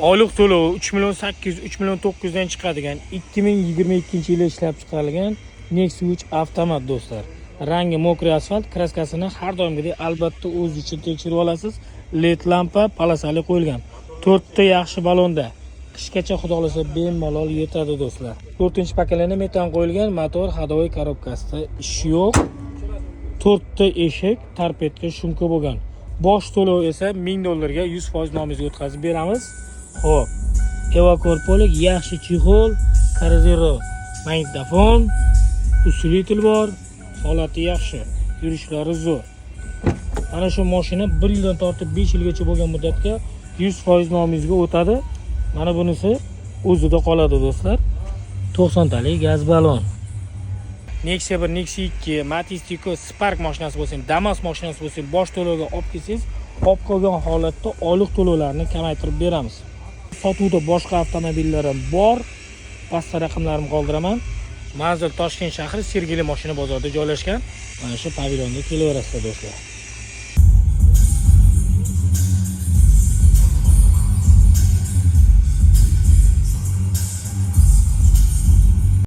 Oylik to'lovi 3.800.000, 3.900.000 dan chiqadigan 2022-yilda ishlab chiqarilgan Nexus avtomat do'stlar. Rangi mokriy asfalt, kraskasini har doimgidek albatta o'z ichida tekshirib olasiz. LED lampa polosali qo'yilgan. 4 ta yaxshi balonda. Qishgacha xudo xolasa bemalol yetadi do'stlar. 4-paketli metan qo'yilgan, motor ходовой korobkasida ishi yo'q. 4 ta eshik, torpedka shumka bo'lgan. Bosh to'lov esa $1000 ga 100% nomingizga o'tkazib beramiz. Xo'p. Evakorpolik, yaxshi chexol, Karazero magnitofon, usilitel bor, holati yaxshi, yurishlari zo'r. Mana shu mashina 1 yildan tortib 5 yilgacha bo'lgan muddatga 100% nomingizga o'tadi. Mana bunisi o'zida qoladi do'stlar. 90 talik gaz balon. Nexia 1, Nexia 2, Matiz Tico, Spark mashinasi bo'lsin, Damas mashinasi bo'lsin, bosh to'lovga olib kelsangiz, olib qolgan holatda oylik to'lovlarni kamaytirib beramiz. Sotuvda boshqa avtomobillar ham bor. Pastda raqamlarimni qoldiraman. Manzil Toshkent shahri, Sergeli mashina bozorida joylashgan. Mana shu pavilyonga kelaverasizlar do'stlar.